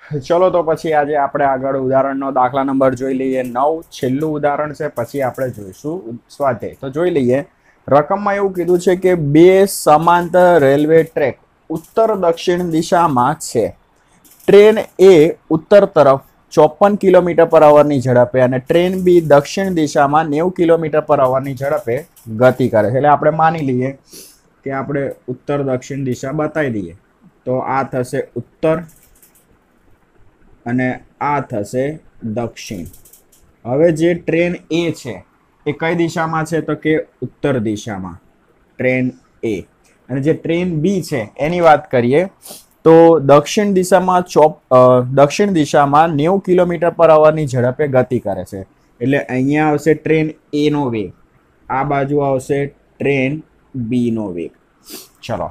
ચલો તો પછી આજે આપણે આગળ ઉદાહરણનો દાખલા નંબર જોઈ લઈએ 9 છેલ્લું ઉદાહરણ છે, પછી આપણે જોઈશું સ્વાધ્યાય. તો જોઈ લઈએ. રકમમાં એવું કીધું છે કે બે સમાંતર રેલવે ટ્રેક ઉત્તર દક્ષિણ દિશામાં છે. ટ્રેન એ ઉત્તર તરફ 54 કિલોમીટર પર અવરની ઝડપે અને ટ્રેન બી દક્ષિણ દિશામાં 90 કિલોમીટર પર અવરની ઝડપે ગતિ કરે છે. એટલે આપણે માની લઈએ કે આપણે ઉત્તર દક્ષિણ દિશા બતાવી દઈએ. તો આ થશે ઉત્તર અને આ થશે દક્ષિણ. હવે જે ટ્રેન એ છે એ કઈ દિશામાં છે? તો કે ઉત્તર દિશામાં ટ્રેન એ. અને જે ટ્રેન બી છે એની વાત કરીએ તો દક્ષિણ દિશામાં 90 કિલોમીટર પર અવરની ઝડપે ગતિ કરે છે. એટલે અહીંયા આવશે ટ્રેન એ નો વેગ, આ બાજુ આવશે ટ્રેન બી નો વેગ. ચલો,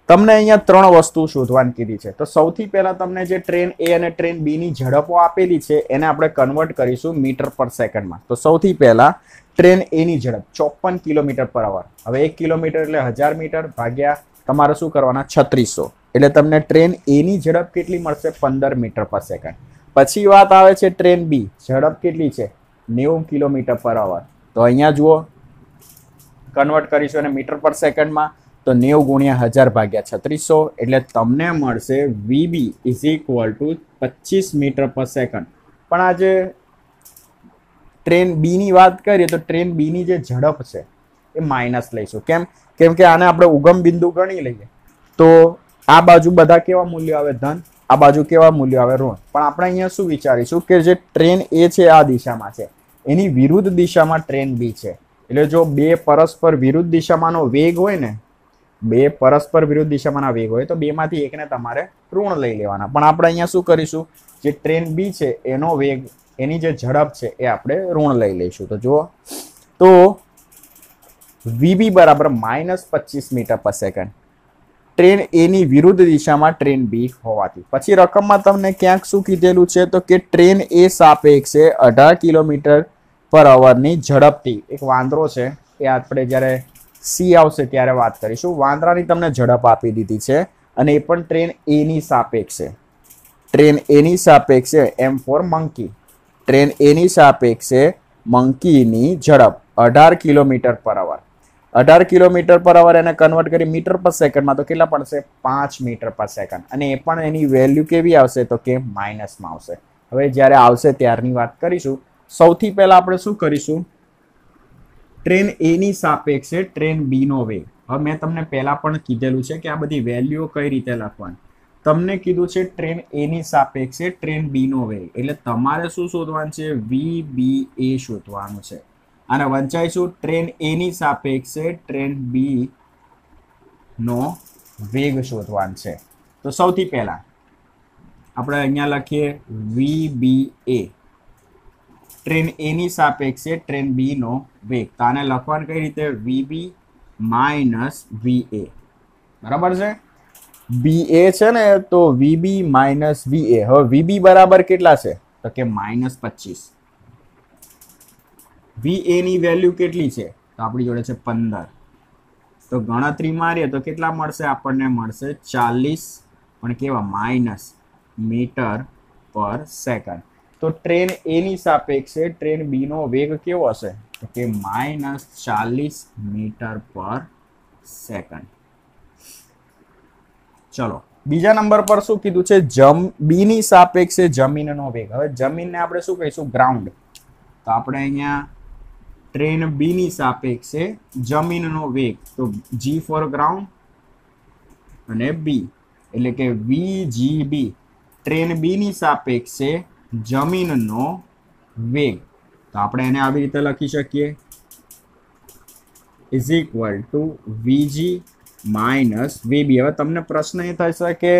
તમને અહીંયા ત્રણ વસ્તુ શોધવાની કીધી છે. તો સૌથી પહેલા તમને જે ટ્રેન એ અને ટ્રેન બી ની ઝડપો આપેલી છે એને આપણે કન્વર્ટ કરીશું મીટર પર સેકન્ડમાં. તો સૌથી પહેલા ટ્રેન એ ની ઝડપ 54 કિલોમીટર પર અવર. હવે 1 કિલોમીટર એટલે 1000 મીટર ભાગ્યા તમારે શું કરવાના 3600. એટલે તમને ટ્રેન એ ની ઝડપ કેટલી મળશે? 15 મીટર પર સેકન્ડ. પછી વાત આવે છે ટ્રેન બી, ઝડપ કેટલી છે? 90 કિલોમીટર પર અવર. તો અહીંયા જુઓ, કન્વર્ટ કરીશું અને મીટર પર સેકન્ડમાં. તો 90 ગુણ્યા 1000 ભાગ્યા 3600. એટલે તમને મળશે VB is equal to 25 metre per second. પણ આ જે ટ્રેન બી ની વાત કરીએ તો ટ્રેન બી ની જે ઝડપ છે એ માઇનસ લઈશું. કેમ કે આને આપણે ઉગમ બિંદુ ગણી લઈએ તો આ બાજુ બધા કેવા મૂલ્યો આવે? ધન. આ બાજુ કેવા મૂલ્યો આવે? ઋણ. પણ આપણે અહીંયા શું વિચારીશું કે જે ટ્રેન એ છે આ દિશામાં છે, એની વિરુદ્ધ દિશામાં ટ્રેન બી છે. એટલે જો બે પરસ્પર વિરુદ્ધ દિશામાંનો વેગ હોય ને, બે પરસ્પર વિરુદ્ધ દિશામાંના વેગ હોય તો બેમાંથી એકને તમારે ઋણ લઈ લેવાના. પણ આપણે અહીંયા શું કરીશું? જે ટ્રેન બી છે એનો વેગ, એની જે ઝડપ છે એ આપણે ઋણ લઈ લઈશું. તો જુઓ, તો વીબી બરાબર -25 મીટર પર સેકન્ડ ટ્રેન એ ની વિરુદ્ધ દિશામાં ટ્રેન બી હોવાથી. પછી રકમમાં તમને ક્યાંક શું કીધેલું છે? તો કે ટ્રેન એ સાપેક્ષે 18 કિલોમીટર પર અવરની ઝડપથી. એક વાંદરો છે, એ આપણે જ્યારે સી આવશે ત્યારે વાત કરીશું. વાંદરાની તમને ઝડપ આપી દીધી છે અને એ પણ ટ્રેન એ ની સાપેક્ષે. ટ્રેન એ ની સાપેક્ષે એમ ફોર મંકી. ટ્રેન એ ની સાપેક્ષે મંકીની ઝડપ 18 કિલોમીટર પર અવર. 18 કિલોમીટર પર અવર એને કન્વર્ટ કરી મીટર પર સેકન્ડમાં તો કેટલા પડશે? 5 મીટર પર સેકન્ડ. અને એ પણ એની વેલ્યુ કેવી આવશે? તો કે માઇનસમાં આવશે. હવે જ્યારે આવશે ત્યારની વાત કરીશું. સૌથી પહેલા આપણે શું કરીશું? ટ્રેન એ ની સાપેક્ષે ટ્રેન બી નો વેગ. હવે મેં તમને પહેલા પણ કીધેલું છે કે આ બધી વેલ્યુઓ કઈ રીતે લખવાની. તમને કીધું છે ટ્રેન એ ની સાપેક્ષે ટ્રેન બી નો વેગ, એટલે તમારે શું શોધવાનું છે? VBA શોધવાનું છે. અને વંચાઈશું ટ્રેન એ ની સાપેક્ષે ટ્રેન બી નો વેગ શોધવાનું છે. તો સૌથી પહેલા આપણે અહીંયા લખીએ VBA, ટ્રેન એ ની સાપેક્ષે ટ્રેન બી નો વેગ. તો આને લખવાનું કઈ રીતે? VB minus VA. બરાબર છે? BA છે ને, તો VB માઇનસ VA. હવે VB બરાબર કેટલા છે? તો કે -25. VA ની વેલ્યુ કેટલી છે? તો આપણી જોડે છે 15. તો ગણતરી મારીએ તો કેટલા મળશે? આપણને મળશે 40, પણ કેવા? Minus metre per second. તો ટ્રેન એ ની સાપેક્ષે ટ્રેન બી નો વેગ કેવો હશે? તો કે -40 મીટર પર સેકન્ડ. ચલો, બીજા નંબર પર શું કીધું છે? બી ની સાપેક્ષે જમીનનો વેગ. હવે જમીનને આપણે શું કહીશું? ગ્રાઉન્ડ. તો આપણે અહીંયા ટ્રેન બી ની સાપેક્ષે જમીનનો વેગ, તો G ફોર ગ્રાઉન્ડ અને બી, એટલે કે VGB. ટ્રેન બી ની સાપેક્ષે જમીનનો વેગ. તો આપણે એને આવી રીતે લખી શકીએ is equal two VG minus VB. હવે તમને પ્રશ્ન એ થશે કે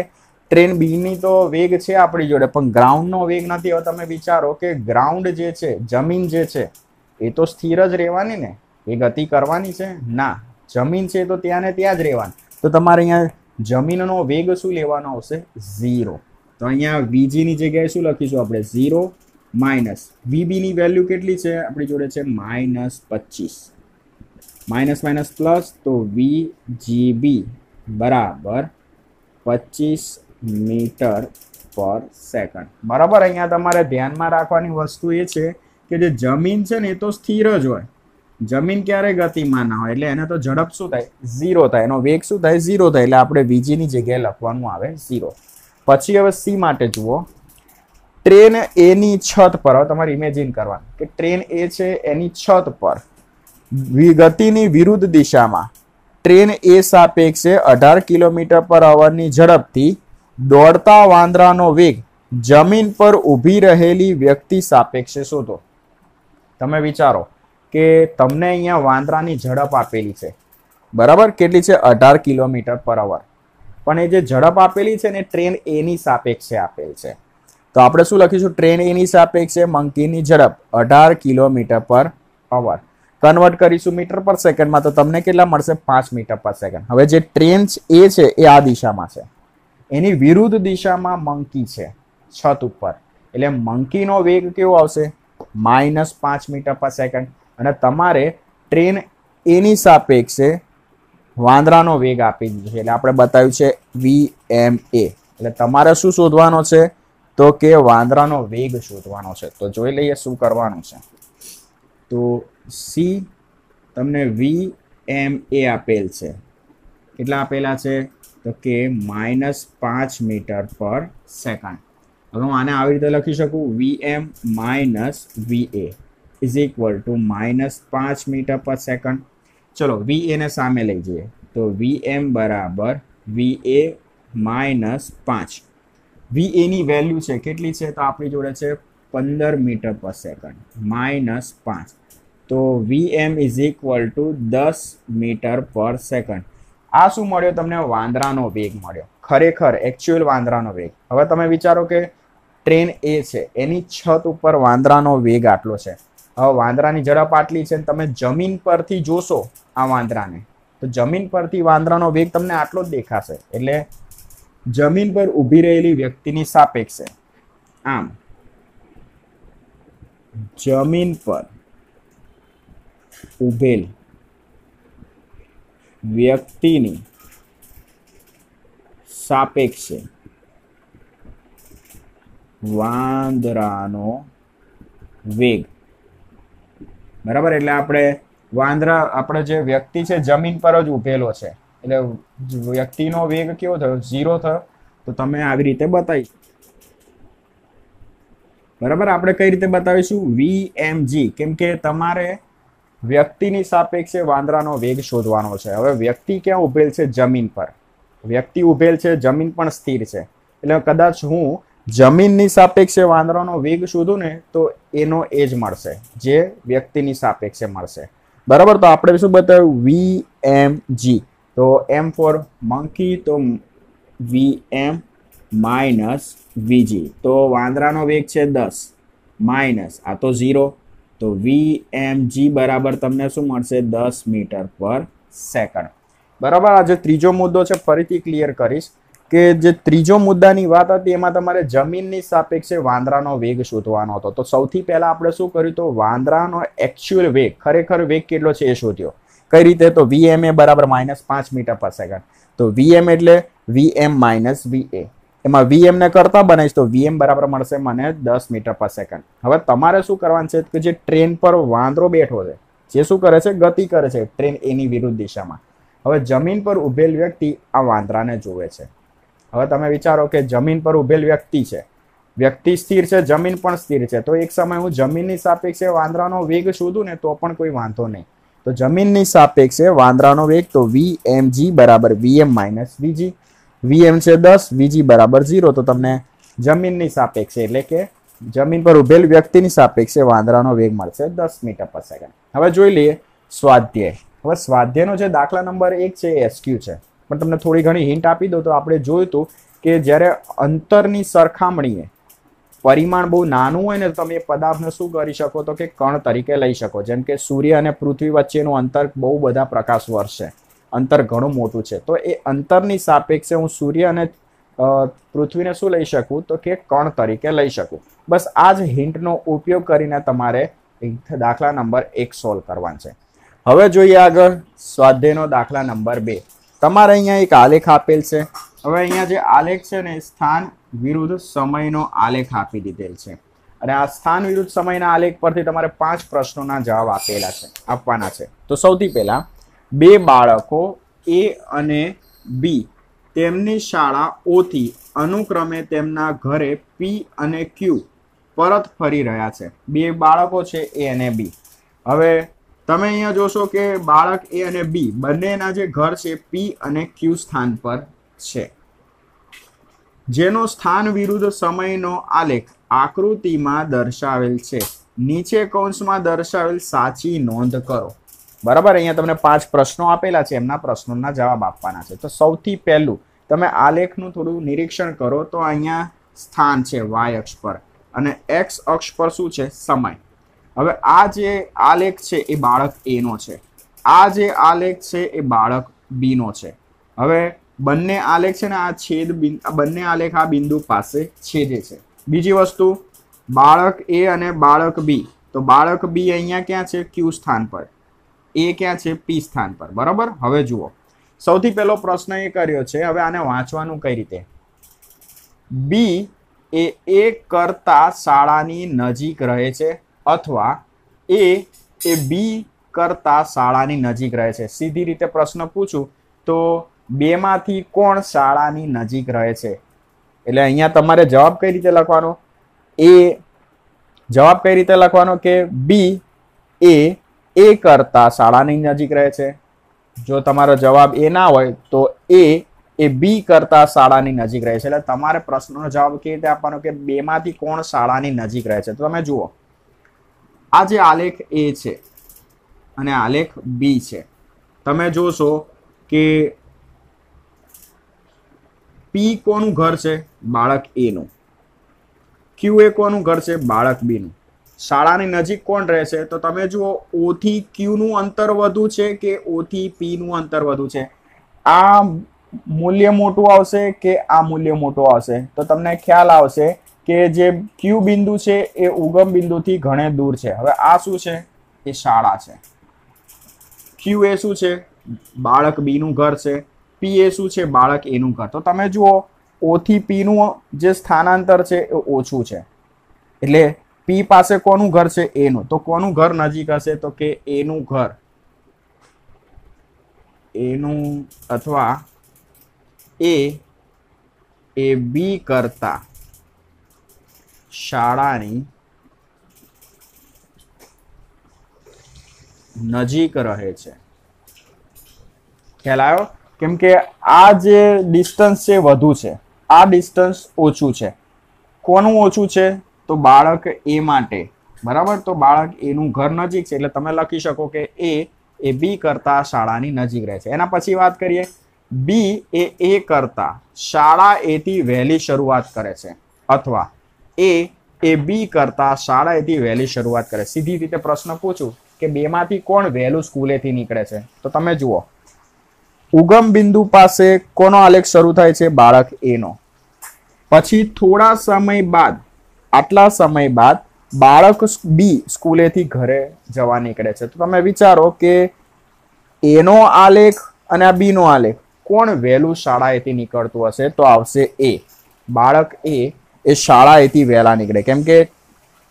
ટ્રેન બી ની તો વેગ છે આપણી જોડે, પણ ગ્રાઉન્ડનો વેગ નથી. હવે તમે વિચારો કે ગ્રાઉન્ડ જે છે, જમીન જે છે, એ તો સ્થિર જ રહેવાની ને, એ ગતિ કરવાની છે ના. જમીન છે તો ત્યાં ને ત્યાં જ રહેવાની. તો તમારે અહીંયા જમીનનો વેગ શું લેવાનો આવશે? 0. તો અહીંયા VG ની જગ્યાએ શું લખીશું આપણે? 0 માઇનસ VB ની વેલ્યુ કેટલી છે આપણી જોડે? છે -25. માઇનસ માઇનસ પ્લસ, તો VGB બરાબર 25 મીટર પર સેકન્ડ. બરાબર. અહીંયા તમારે ધ્યાનમાં રાખવાની વસ્તુ એ છે કે જે જમીન છે ને એ તો સ્થિર જ હોય. જમીન ક્યારે ગતિમાન ના હોય એટલે એને તો ઝડપ શું થાય? 0 થાય. એનો વેગ શું થાય? 0 થાય. એટલે આપણે વીજી ની જગ્યાએ લખવાનું આવે 0. પછી હવે સી માટે જુઓ. ટ્રેન એ ની છત પર, હવે તમારે ઇમેજિન કરવાનું કે ટ્રેન એ છે એની છત પર ગતિની વિરુદ્ધ દિશામાં ટ્રેન એ સાપેક્ષે 18 કિલોમીટર પર અવરની ઝડપથી દોડતા વાંદરાનો વેગ જમીન પર ઊભી રહેલી વ્યક્તિ સાપેક્ષે શોધો. તમે વિચારો કે તમને અહીંયા વાંદરાની ઝડપ આપેલી છે, બરાબર. કેટલી છે? 18 કિલોમીટર પર અવર. પણ એ જે ઝડપ આપેલી છે ને ટ્રેન એની સાપેક્ષે આપેલ છે. તો આપણે શું લખીશું? ટ્રેન એની સાપેક્ષે મંકીની ઝડપ 18 કિલોમીટર પર અવર. કન્વર્ટ કરીશું મીટર પર સેકન્ડમાં તો તમને કેટલા મળશે? 5 મીટર પર સેકન્ડ. હવે જે ટ્રેન એ છે એ આ દિશામાં છે, એની વિરુદ્ધ દિશામાં મંકી છે છત ઉપર, એટલે મંકીનો વેગ કેવો આવશે? -5 મીટર પર સેકન્ડ. અને તમારે ટ્રેન એની સાપેક્ષે વાંદરાનો વેગ આપી દીધો છે એટલે આપણે બતાવ્યું છે VMA. એટલે તમારે શું શોધવાનો છે? તો કે વાંદરાનો વેગ શોધવાનો છે. તો જોઈ લઈએ શું કરવાનું છે. તો સી તમને VMA આપેલ છે. કેટલા આપેલા છે? તો કે -5 મીટર પર સેકન્ડ. હવે હું આને આવી રીતે લખી શકું, VM minus VA is equal to -5 metre per second. ચલો VA ને સામે લઈ જઈએ તો VM બરાબર VA -5. VA ની વેલ્યુ છે કેટલી છે? તો આપણી જોડે છે 15 મીટર પર સેકન્ડ -5. તો VM is equal to 10 metre per second. આ શું મળ્યો તમને? વાંદરાનો વેગ મળ્યો. ખરેખર એકચ્યુઅલ વાંદરાનો વેગ. હવે તમે વિચારો કે ટ્રેન એ છે એની છત ઉપર વાંદરાનો વેગ આટલો છે. હવે વાંદરાની ઝડપ આટલી છે, તમે જમીન પરથી જોશો આ વાંદરાને તો જમીન પરથી વાંદરાનો વેગ તમને આટલો જ દેખાશે. એટલે જમીન પર ઊભી રહેલી વ્યક્તિની સાપેક્ષે, આમ જમીન પર ઊભેલ વ્યક્તિની સાપેક્ષે વાંદરાનો વેગ, બરાબર. એટલે આપણે જે વ્યક્તિ છે જમીન પર જ ઊભેલો છે એટલે વ્યક્તિનો વેગ કેવો થયો? 0 થયો. તો તમે આવી રીતે બતાવી, બરાબર. આપણે કઈ રીતે બતાવીશું? VMG. કેમ કે તમારે વ્યક્તિની સાપેક્ષે વાંદરાનો વેગ શોધવાનો છે. હવે વ્યક્તિ ક્યાં ઊભેલ છે? જમીન પર. વ્યક્તિ ઊભેલ છે, જમીન પણ સ્થિર છે. એટલે કદાચ હું જમીનની સાપેક્ષે વાંદરાનો વેગ શોધું ને તો એનો એ જ મળશે જે વ્યક્તિની સાપેક્ષે મળશે, બરાબર. તો આપણે શું બતાવ્યું? VMG. તો M ફોર મંકી, તો VM માઇનસ VG. તો વાંદરાનો વેગ છે 10 માઇનસ આ તો 0. તો VMG બરાબર તમને શું મળશે? 10 મીટર પર સેકન્ડ. બરાબર. આ જે ત્રીજો મુદ્દો છે ફરીથી ક્લિયર કરીશ કે જે ત્રીજો મુદ્દાની વાત હતી એમાં તમારે જમીનની સાપેક્ષે વાંદરાનો વેગ શોધવાનો હતો. તો સૌથી પહેલા આપણે શું કર્યું? તો વાંદરાનો એકચ્યુઅલ વેગ, ખરેખર વેગ કેટલો છે એ શોધ્યો. કઈ રીતે? તો VMA બરાબર -5 મીટર પર સેકન્ડ. તો VM એટલે VM માઇનસ VA. એમાં VM ને કરતા બનાવીશ તો VM બરાબર મળશે મને 10 મીટર પર સેકન્ડ. હવે તમારે શું કરવાનું છે કે જે ટ્રેન પર વાંદરો બેઠો છે, જે શું કરે છે? ગતિ કરે છે ટ્રેન એની વિરુદ્ધ દિશામાં. હવે જમીન પર ઊભેલ વ્યક્તિ આ વાંદરાને જોવે છે. હવે તમે વિચારો કે જમીન પર ઊભેલ વ્યક્તિ છે, વ્યક્તિ સ્થિર છે, જમીન પણ સ્થિર છે. તો એક સમય હું જમીનની સાપેક્ષે વાંદરાનો વેગ શોધું ને તો પણ કોઈ વાંધો નહીં. તો જમીનની સાપેક્ષે વાંદરાનો વેગ તો VMG બરાબર VM માઇનસ VG. VM છે 10, VG બરાબર 0. તો તમને જમીનની સાપેક્ષે એટલે કે જમીન પર ઊભેલ વ્યક્તિની સાપેક્ષે વાંદરાનો વેગ મળશે 10 મીટર પર સેકન્ડ. હવે જોઈ લઈએ સ્વાધ્યાય. હવે સ્વાધ્યાયનો જે દાખલા નંબર 1 છે એ SQ છે, પણ તમને થોડી ઘણી હિન્ટ આપી દો. તો આપણે જોયું હતું કે જ્યારે અંતરની સરખામણીએ પરિમાણ બહુ નાનું હોય ને તો તમે એ પદાર્થને શું કરી શકો? તો કે કણ તરીકે લઈ શકો. જેમ કે સૂર્ય અને પૃથ્વી વચ્ચેનું અંતર બહુ બધા પ્રકાશ વર્ષ છે, અંતર ઘણું મોટું છે. તો એ અંતરની સાપેક્ષે હું સૂર્ય અને પૃથ્વીને શું લઈ શકું? તો કે કણ તરીકે લઈ શકું. બસ આ જ હિન્ટનો ઉપયોગ કરીને તમારે દાખલા નંબર 1 સોલ્વ કરવાનો છે. હવે જોઈએ આગળ સ્વાધ્યાયનો દાખલા નંબર 2. તમારે અહીંયા એક આલેખ આપેલ છે. હવે અહીંયા જે આલેખ છે ને સ્થાન વિરુદ્ધ સમયનો આલેખ આપી દીધેલ છે અને આ સ્થાન વિરુદ્ધ સમયના આલેખ પરથી તમારે 5 પ્રશ્નોના જવાબ આપવાના છે. તો સૌથી પહેલા બે બાળકો એ અને બી તેમની શાળા ઓ થી અનુક્રમે તેમના ઘરે પી અને ક્યુ પરત ફરી રહ્યા છે. બે બાળકો છે એ અને બી. હવે તમે અહીંયા જોશો કે બાળક એ અને બી બંનેના જે ઘર છે પી અને ક્યુ સ્થાન પર છે, જેનો સ્થાન વિરુદ્ધ સમયનો આલેખ આકૃતિમાં દર્શાવેલ છે. નીચે કૌંસમાં દર્શાવેલ સાચી નોંધ કરો. બરાબર, અહીંયા તમને 5 પ્રશ્નો આપેલા છે, એમના પ્રશ્નોના જવાબ આપવાના છે. તો સૌથી પહેલું તમે આલેખનું થોડું નિરીક્ષણ કરો તો અહીંયા સ્થાન છે વાય અક્ષ પર અને એક્સ અક્ષ પર શું છે? સમય. હવે આ જે આલેખ છે એ બાળક એ નો છે, આ જે આલેખ છે એ બાળક બી નો છે. હવે બંને આલેખ છે ને આ બંને આલેખ આ બિંદુ પાસે છેદે છે. બીજી વસ્તુ, બાળક એ અને બાળક બી, તો બાળક બી અહીંયા ક્યાં છે? ક્યુ સ્થાન પર, એ ક્યાં છે? પી સ્થાન પર. બરાબર. હવે જુઓ, સૌથી પહેલો પ્રશ્ન એ કર્યો છે, હવે આને વાંચવાનું કઈ રીતે? બી એ કરતા શાળાની નજીક રહે છે અથવા એ બી કરતા શાળાની નજીક રહે છે. સીધી રીતે પ્રશ્ન પૂછું તો બેમાંથી કોણ શાળાની નજીક રહે છે? એટલે અહીંયા તમારે જવાબ કઈ રીતે લખવાનો? જવાબ કઈ રીતે લખવાનો કે બી એ કરતા શાળાની નજીક રહે છે. જો તમારો જવાબ એ ના હોય તો એ બી કરતા શાળાની નજીક રહે છે. એટલે તમારે પ્રશ્નનો જવાબ કેવી રીતે આપવાનો કે બેમાંથી કોણ શાળાની નજીક રહે છે? તો તમે જુઓ, આ જે આલેખ એ છે અને આલેખ બી છે, તમે જોશો કે પી કોનું ઘર છે? બાળક એ નું. ક્યુ એ કોનું ઘર છે? બાળક બી નું. શાળાની નજીક કોણ રહે છે? તો તમે જુઓ, ઓ થી ક્યુ નું અંતર વધુ છે કે ઓ થી પી નું અંતર વધુ છે? આ મૂલ્ય મોટું આવશે કે આ મૂલ્ય મોટું આવશે? તો તમને ખ્યાલ આવશે કે જે ક્યુ બિંદુ છે એ ઉગમ બિંદુથી ઘણે દૂર છે. હવે આ શું છે? એ શાળા છે. ક્યુ એ શું છે? બાળક બી નું ઘર છે. પી એ શું છે? બાળક એ નું ઘર. તો તમે જુઓ, ઓ થી પી નું જે સ્થાનાંતર છે એ ઓછું છે, એટલે પી પાસે કોનું ઘર છે? એ નું. તો કોનું ઘર નજીક હશે? તો કે એ નું ઘર, એનું અથવા એ બી કરતા શાળાની નજીક રહે છે. ખ્યાલ આવ્યો? કેમ કે આ જે ડિસ્ટન્સ છે વધુ છે, આ ડિસ્ટન્સ ઓછું છે. કોનું ઓછું છે? તો બાળક એ માટે. બરાબર. તો બાળક એનું ઘર નજીક છે એટલે તમે લખી શકો કે એ બી કરતા શાળાની નજીક રહે છે. એના પછી વાત કરીએ, બી એ કરતા શાળા એ થી વહેલી શરૂઆત કરે છે અથવા એ બી કરતા શાળા એથી વહેલી શરૂઆત કરે. સીધી રીતે પ્રશ્ન પૂછું કે બેમાંથી કોણ વહેલું સ્કૂલેથી નીકળે છે? તો તમે જુઓ, ઉગમ બિંદુ પાસે કોનો આલેખ શરૂ થાય છે? બાળક એ નો. પછી થોડા સમય બાદ, આટલા સમય બાદ બાળક બી સ્કૂલેથી ઘરે જવા નીકળે છે. તો તમે વિચારો કે એનો આલેખ અને આ બી નો આલેખ, કોણ વહેલું શાળાએથી નીકળતું હશે? તો આવશે એ. બાળક એ શાળાએથી વહેલા નીકળે, કેમ કે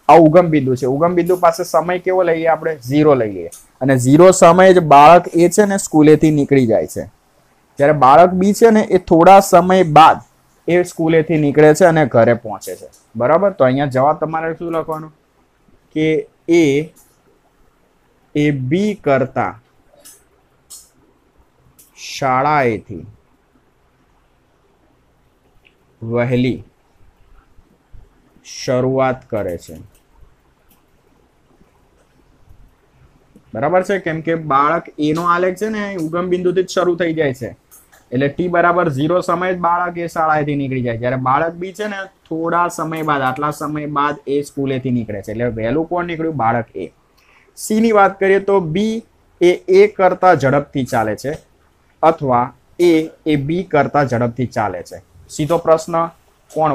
આ ઉગમ બિંદુ છે. ઉગમ બિંદુ પાસે સમય કેવો લઈએ આપણે? 0 લઈ લઈએ અને 0 સમયે જ બાળક એ છે ને સ્કૂલેથી નીકળી જાય છે. જ્યારે બાળક બી છે ને એ થોડા સમય બાદ એ સ્કૂલેથી નીકળે છે અને ઘરે પહોંચે છે. બરાબર. તો અહીંયા જવાબ તમારે શું લખવાનો કે એ બી કરતા શાળાએથી વહેલી શરૂઆત કરે છે. બરાબર છે? કેમ કે બાળક એનો આલેખ છે ને ઉગમ બિંદુથી જ શરૂ થઈ જાય છે, એટલે ટી બરાબર 0 સમય જ બાળક એ શાળાએથી નીકળી જાય. જ્યારે બાળક બી છે ને થોડા સમય બાદ, આટલા સમય બાદ એ સ્કૂલેથી નીકળે છે, એટલે વહેલું કોણ નીકળ્યું? બાળક એ. સી ની વાત કરીએ તો બી એ કરતા ઝડપથી ચાલે છે અથવા એ બી કરતા ઝડપથી ચાલે છે. સીધો પ્રશ્ન, કોણ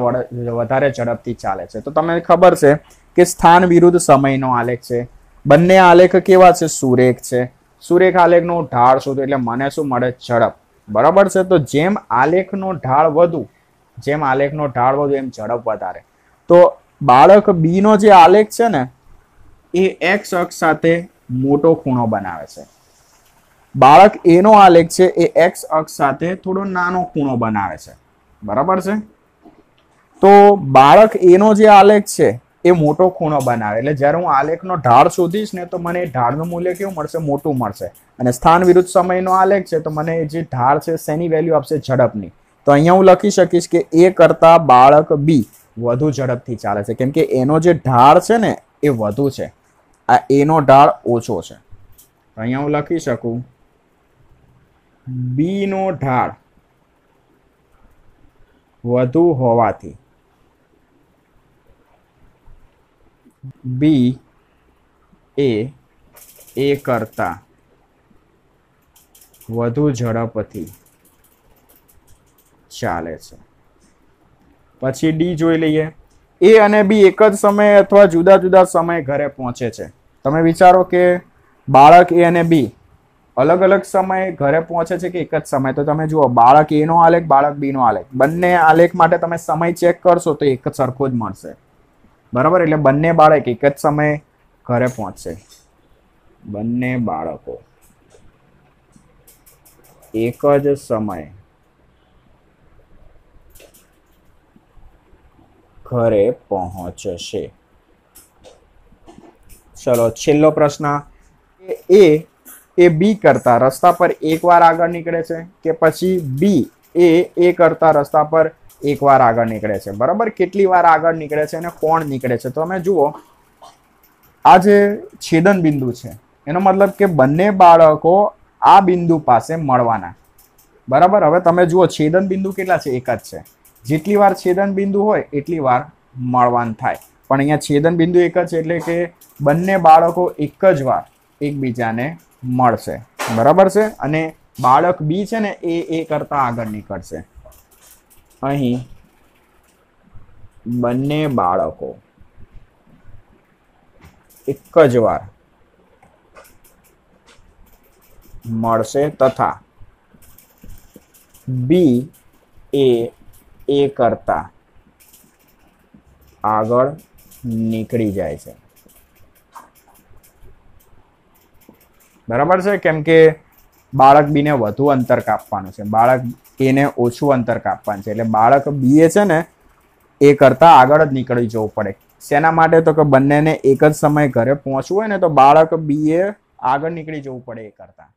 વધારે ઝડપથી ચાલે છે? તો તમને ખબર છે કે સ્થાન વિરુદ્ધ સમયનો આલેખ છે. બંને આલેખ કેવા છે? સુરેખ છે. સુરેખ આલેખનો ઢાળ શોધો એટલે મને શું મળે? ઝડપ. બરાબર છે? તો જેમ આલેખનો ઢાળ વધુ જેમ આલેખનો ઢાળ વધુ એમ ઝડપ વધારે. તો બાળક બી નો જે આલેખ છે ને એ એક્સ અક્ષ સાથે મોટો ખૂણો બનાવે છે. બાળક એ નો આલેખ છે એ એક્સ અક્ષ સાથે થોડો નાનો ખૂણો બનાવે છે. બરાબર છે. તો બાળક એ નો જે આલેખ છે એ મોટો ખૂણો બનાવે, એટલે જ્યારે હું આલેખનો ઢાળ શોધીશ ને તો મને ઢાળનું મૂલ્ય કેવું મળશે? મોટું મળશે. અને સ્થાન વિરુદ્ધ સમયનો આલેખ છે તો મને જે ઢાળ છે શેની વેલ્યુ આપશે? ઝડપની. તો અહીંયા હું લખી શકીશ કે એ કરતા બાળક બી વધુ ઝડપથી ચાલે છે, કેમ કે એનો જે ઢાળ છે ને એ વધુ છે, આ એનો ઢાળ ઓછો છે. અહીંયા હું લખી શકું બી નો ઢાળ વધુ હોવાથી બી એ કરતા વધુ ઝડપથી ચાલે છે. પછી ડી જોઈ લઈએ. એ અને બી એક જ સમયે અથવા જુદા જુદા સમયે ઘરે પહોંચે છે. તમે વિચારો કે બાળક એ અને બી અલગ અલગ સમયે ઘરે પહોંચે છે કે એક જ સમય? તો તમે જુઓ, બાળક એ નો આલેખ, બાળક બી નો આલેખ, બંને આલેખ માટે તમે સમય ચેક કરશો તો એક જ સરખો જ મળશે. બરાબર. એટલે બંને બાળક એક જ સમયે ઘરે પહોંચશે. બંને બાળકો એક જ સમયે ઘરે પહોંચશે. ચલો છેલ્લો પ્રશ્ન. એ બી કરતા રસ્તા પર એકવાર આગળ નીકળે છે કે પછી બી એ કરતા રસ્તા પર એકવાર આગળ નીકળે છે? બરાબર. કેટલી વાર આગળ નીકળે છે અને કોણ નીકળે છે? તો તમે જુઓ, આ જે છેદન બિંદુ છે એનો મતલબ કે બંને બાળકો આ બિંદુ પાસે મળવાના. બરાબર. હવે તમે જુઓ, છેદન બિંદુ કેટલા છે? એક જ છે. જેટલી વાર છેદન બિંદુ હોય એટલી વાર મળવાનું થાય. પણ અહીંયા છેદન બિંદુ એક જ છે, એટલે કે બંને બાળકો એક જ વાર એકબીજાને મળશે. બરાબર છે. અને બાળક બી છે ને એ કરતા આગળ નીકળશે. અહીં બંને બાળકો એક જ વાર મળશે તથા બી એ કરતા આગળ નીકળી જાય છે. બરાબર છે. કેમ કે બાળક બી ને વધુ અંતર કાપવાનું છે, બાળક એને ઓછું અંતર કાપવાનું છે, એટલે બાળક બી એ છે ને એ કરતા આગળ જ નીકળી જવું પડે. શેના માટે? તો કે બંનેને એક જ સમયે ઘરે પહોંચવું હોય ને તો બાળક બી એ આગળ નીકળી જવું પડે એ કરતા.